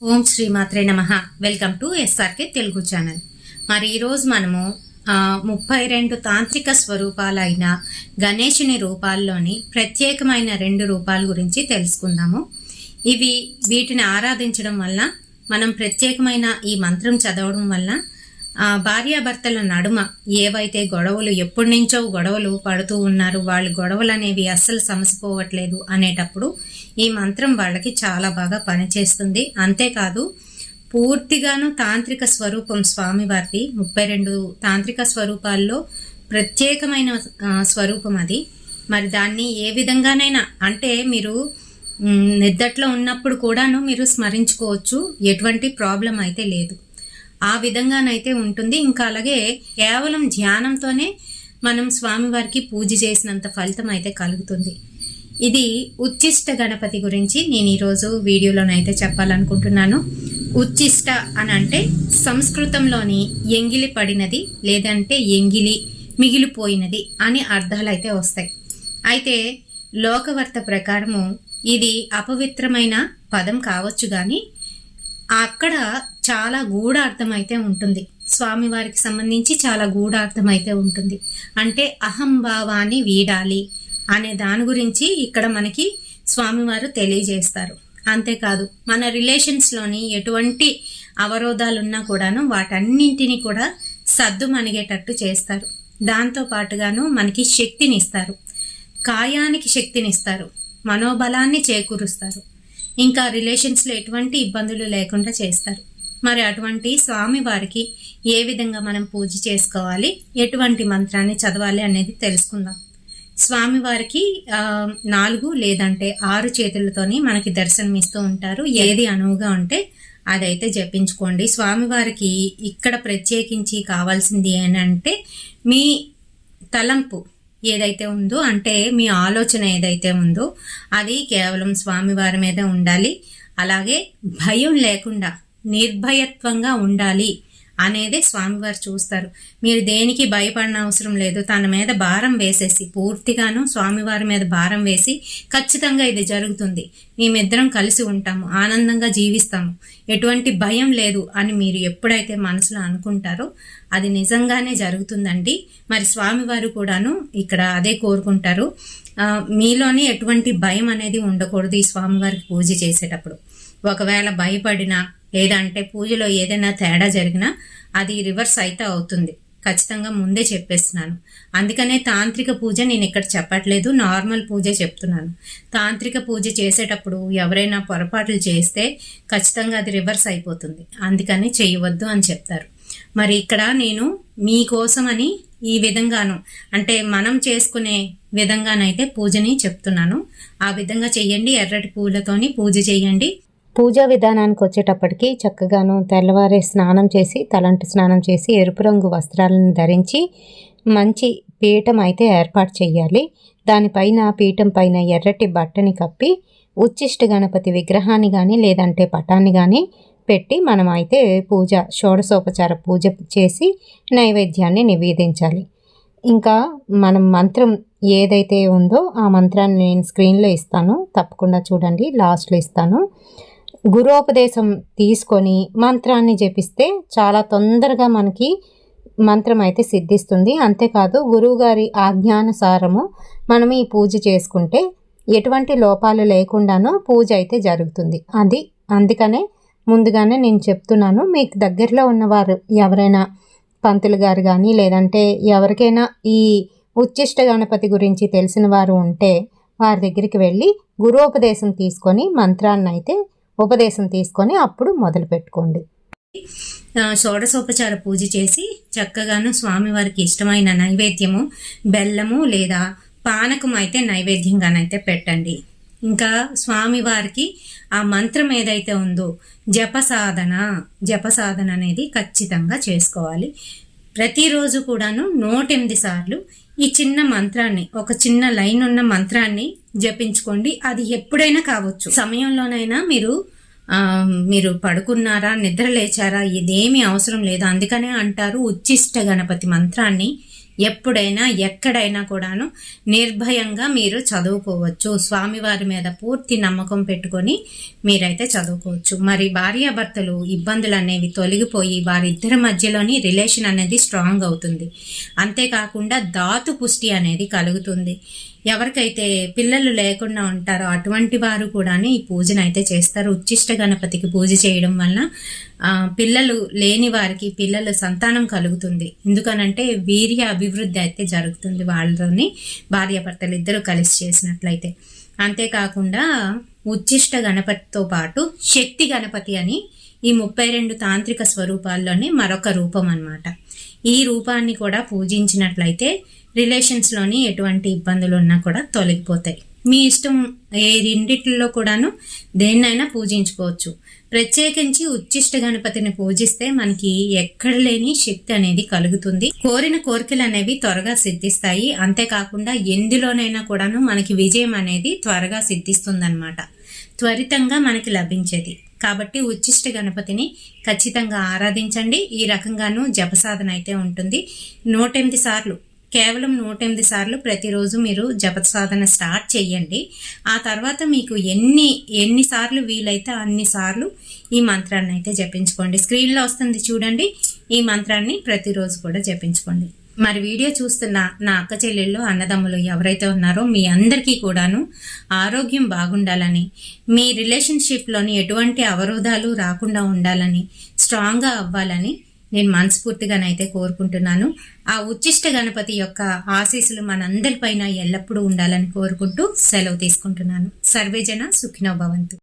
ఓం శ్రీ మాత్రే నమః. Welcome to SRK Telugu channel. మరి ఈరోజు మనము 32 తాంత్రిక స్వరూపాలైన గణేశుని రూపాల్లోని ప్రత్యేకమైన 2 రూపాల గురించి తెలుసుకుందాము. వీటిని ఆరాధించడం వల్ల, మనం ప్రత్యేకమైన ఈ మంత్రం చదవడం వల్ల భార్యాభర్తల నడుమ ఏవైతే గొడవలు ఎప్పటి నుంచో గొడవలు పడుతూ ఉన్నారు, వాళ్ళ గొడవలు అనేవి అస్సలు సమసిపోవట్లేదు అనేటప్పుడు ఈ మంత్రం వాళ్ళకి చాలా బాగా పనిచేస్తుంది. అంతేకాదు, పూర్తిగాను తాంత్రిక స్వరూపం స్వామివారి 32 తాంత్రిక స్వరూపాల్లో ప్రత్యేకమైన స్వరూపం అది. మరి దాన్ని ఏ విధంగానైనా, అంటే మీరు నిద్దట్లో ఉన్నప్పుడు కూడాను మీరు స్మరించుకోవచ్చు, ఎటువంటి ప్రాబ్లం అయితే లేదు, ఆ విధంగానైతే ఉంటుంది. ఇంకా అలాగే కేవలం ధ్యానంతోనే మనం స్వామివారికి పూజ చేసినంత ఫలితం అయితే కలుగుతుంది. ఇది ఉచ్చిష్ట గణపతి గురించి నేను ఈరోజు వీడియోలోనైతే చెప్పాలనుకుంటున్నాను. ఉచ్చిష్ట అని అంటే సంస్కృతంలోని ఎంగిలి పడినది, లేదంటే ఎంగిలి మిగిలిపోయినది అని అర్థాలు అయితే వస్తాయి. అయితే లోకవర్త ప్రకారము ఇది అపవిత్రమైన పదం కావచ్చు, కానీ అక్కడ చాలా గూఢార్థం అయితే ఉంటుంది. స్వామివారికి సంబంధించి చాలా గూఢార్థం అయితే ఉంటుంది. అంటే అహంభావాన్ని వీడాలి అనే దాని గురించి ఇక్కడ మనకి స్వామివారు తెలియజేస్తారు. అంతేకాదు, మన రిలేషన్స్లోని ఎటువంటి అవరోధాలున్నా కూడాను వాటన్నింటినీ కూడా సద్దు మణిగేటట్టు చేస్తారు. దాంతో పాటుగాను మనకి శక్తినిస్తారు, కాయానికి శక్తినిస్తారు, మనోబలాన్ని చేకూరుస్తారు, ఇంకా రిలేషన్స్లో ఎటువంటి ఇబ్బందులు లేకుండా చేస్తారు. మరి అటువంటి స్వామివారికి ఏ విధంగా మనం పూజ చేసుకోవాలి, ఎటువంటి మంత్రాన్ని చదవాలి అనేది తెలుసుకుందాం. స్వామివారికి 4 లేదంటే 6 చేతులతోని మనకి దర్శనమిస్తూ ఉంటారు. ఏది అనువుగా ఉంటే అదైతే జపించుకోండి. స్వామివారికి ఇక్కడ ప్రత్యేకించి కావాల్సింది ఏంటంటే, మీ తలంపు ఏదైతే ఉందో, అంటే మీ ఆలోచన ఏదైతే ఉందో అది కేవలం స్వామివారి మీద ఉండాలి. అలాగే భయం లేకుండా నిర్భయత్వంగా ఉండాలి అనేది స్వామివారు చూస్తారు. మీరు దేనికి భయపడిన అవసరం లేదు. తన మీద భారం వేసేసి, పూర్తిగాను స్వామివారి మీద భారం వేసి, ఖచ్చితంగా ఇది జరుగుతుంది, మేమిద్దరం కలిసి ఉంటాము, ఆనందంగా జీవిస్తాము, ఎటువంటి భయం లేదు అని మీరు ఎప్పుడైతే మనసులో అనుకుంటారో అది నిజంగానే జరుగుతుందండి. మరి స్వామివారు కూడాను ఇక్కడ అదే కోరుకుంటారు. మీలోని ఎటువంటి భయం అనేది ఉండకూడదు ఈ స్వామివారికి పూజ చేసేటప్పుడు. ఒకవేళ భయపడినా, లేదంటే పూజలో ఏదైనా తేడా జరిగినా అది రివర్స్ అయితే అవుతుంది, ఖచ్చితంగా ముందే చెప్పేస్తున్నాను. అందుకనే తాంత్రిక పూజ నేను ఇక్కడ చెప్పట్లేదు, నార్మల్ పూజ చెప్తున్నాను. తాంత్రిక పూజ చేసేటప్పుడు ఎవరైనా పొరపాట్లు చేస్తే ఖచ్చితంగా అది రివర్స్ అయిపోతుంది, అందుకని చేయవద్దు అని చెప్తారు. మరి ఇక్కడ నేను మీకోసమని ఈ విధంగాను, అంటే మనం చేసుకునే విధంగానైతే పూజని చెప్తున్నాను. ఆ విధంగా చెయ్యండి. ఎర్రటి పూలతోని పూజ చేయండి. పూజా విధానానికి వచ్చేటప్పటికి చక్కగాను తెల్లవారే స్నానం చేసి, తలంటు స్నానం చేసి, ఎరుపు రంగు వస్త్రాలను ధరించి మంచి పీఠం అయితే ఏర్పాటు చేయాలి. దానిపైన పీఠం పైన ఎర్రటి బట్టని కప్పి ఉచ్చిష్ట గణపతి విగ్రహాన్ని కానీ లేదంటే పటాన్ని కానీ పెట్టి మనం అయితే షోడశోపచార పూజ చేసి నైవేద్యాన్ని నివేదించాలి. ఇంకా మనం మంత్రం ఏదైతే ఉందో ఆ మంత్రాన్ని నేను స్క్రీన్లో ఇస్తాను, తప్పకుండా చూడండి, లాస్ట్లో ఇస్తాను. గురోపదేశం తీసుకొని మంత్రాన్ని జపిస్తే చాలా తొందరగా మనకి మంత్రం అయితే సిద్ధిస్తుంది. అంతేకాదు, గురువుగారి ఆజ్ఞానుసారము మనం ఈ పూజ చేసుకుంటే ఎటువంటి లోపాలు లేకుండానూ పూజ అయితే జరుగుతుంది. అందుకనే ముందుగానే నేను చెప్తున్నాను. మీకు దగ్గరలో ఉన్నవారు ఎవరైనా పంతులు గారు కానీ లేదంటే ఎవరికైనా ఈ ఉచ్చిష్ట గణపతి గురించి తెలిసిన వారు ఉంటే వారి దగ్గరికి వెళ్ళి గురోపదేశం తీసుకొని మంత్రాన్ని అయితే ఉపదేశం తీసుకొని అప్పుడు మొదలు పెట్టుకోండి. షోడశోపచార పూజ చేసి చక్కగాను స్వామివారికి ఇష్టమైన నైవేద్యము బెల్లము లేదా పానకం అయితే నైవేద్యంగానైతే పెట్టండి. ఇంకా స్వామివారికి ఆ మంత్రం ఏదైతే ఉందో జపసాధన అనేది ఖచ్చితంగా చేసుకోవాలి. ప్రతిరోజు కూడాను 108 సార్లు ఈ చిన్న మంత్రాన్ని, ఒక చిన్న లైన్ ఉన్న మంత్రాన్ని జపించుకోండి. అది ఎప్పుడైనా కావచ్చు, సమయంలోనైనా మీరు పడుకున్నారా, నిద్ర లేచారా, ఇదేమీ అవసరం లేదు. అందుకనే అంటారు ఉచ్చిష్ట గణపతి మంత్రాన్ని ఎప్పుడైనా ఎక్కడైనా కూడాను నిర్భయంగా మీరు చదువుకోవచ్చు. స్వామివారి మీద పూర్తి నమ్మకం పెట్టుకొని మీరైతే చదువుకోవచ్చు. మరి భార్యాభర్తలు ఇబ్బందులు అనేవి తొలగిపోయి వారిద్దరి మధ్యలోని రిలేషన్ అనేది స్ట్రాంగ్ అవుతుంది. అంతేకాకుండా ధాతు పుష్టి అనేది కలుగుతుంది. ఎవరికైతే పిల్లలు లేకుండా ఉంటారో అటువంటి వారు కూడా ఈ పూజను అయితే చేస్తారు. ఉచ్చిష్ట గణపతికి పూజ చేయడం వలన పిల్లలు లేని వారికి పిల్లల సంతానం కలుగుతుంది. ఎందుకనంటే వీర్య అభివృద్ధి అయితే జరుగుతుంది వాళ్ళలోని భార్యాభర్తలు ఇద్దరు కలిసి చేసినట్లయితే. అంతేకాకుండా ఉచ్చిష్ట గణపతితో పాటు శక్తి గణపతి అని ఈ 32 తాంత్రిక స్వరూపాల్లోనే మరొక రూపం అన్నమాట. ఈ రూపాన్ని కూడా పూజించినట్లయితే రిలేషన్స్లోని ఎటువంటి ఇబ్బందులు ఉన్నా కూడా తొలగిపోతాయి. మీ ఇష్టం ఏ రెండిట్లో కూడాను దేన్నైనా పూజించుకోవచ్చు. ప్రత్యేకించి ఉచ్చిష్ట గణపతిని పూజిస్తే మనకి ఎక్కడ లేని శక్తి అనేది కలుగుతుంది. కోరిన కోరికలు అనేవి త్వరగా సిద్ధిస్తాయి. అంతేకాకుండా ఎందులోనైనా కూడాను మనకి విజయం అనేది త్వరగా సిద్ధిస్తుందన్నమాట. త్వరితంగా మనకి లభించేది. కాబట్టి ఉచ్చిష్ట గణపతిని ఖచ్చితంగా ఆరాధించండి. ఈ రకంగాను జపసాధన అయితే ఉంటుంది. 108 సార్లు, కేవలం 108 సార్లు ప్రతిరోజు మీరు జప సాధన స్టార్ట్ చేయండి. ఆ తర్వాత మీకు ఎన్ని సార్లు వీలైతే అన్ని సార్లు ఈ మంత్రాన్ని అయితే జపించుకోండి. స్క్రీన్లో వస్తుంది చూడండి. ఈ మంత్రాన్ని ప్రతిరోజు కూడా జపించుకోండి. మరి వీడియో చూస్తున్న నా అక్క చెల్లెళ్ళు అన్నదమ్ములు ఎవరైతే ఉన్నారో మీ అందరికీ కూడాను ఆరోగ్యం బాగుండాలని, మీ రిలేషన్షిప్లోని ఎటువంటి అవరోధాలు రాకుండా ఉండాలని, స్ట్రాంగ్గా అవ్వాలని నేను మనస్ఫూర్తిగానైతే కోరుకుంటున్నాను. ఆ ఉచ్చిష్ట గణపతి యొక్క ఆశీస్సులు మనందరిపైన ఎల్లప్పుడూ ఉండాలని కోరుకుంటూ సెలవు తీసుకుంటున్నాను. సర్వేజన సుఖినో భవంతు.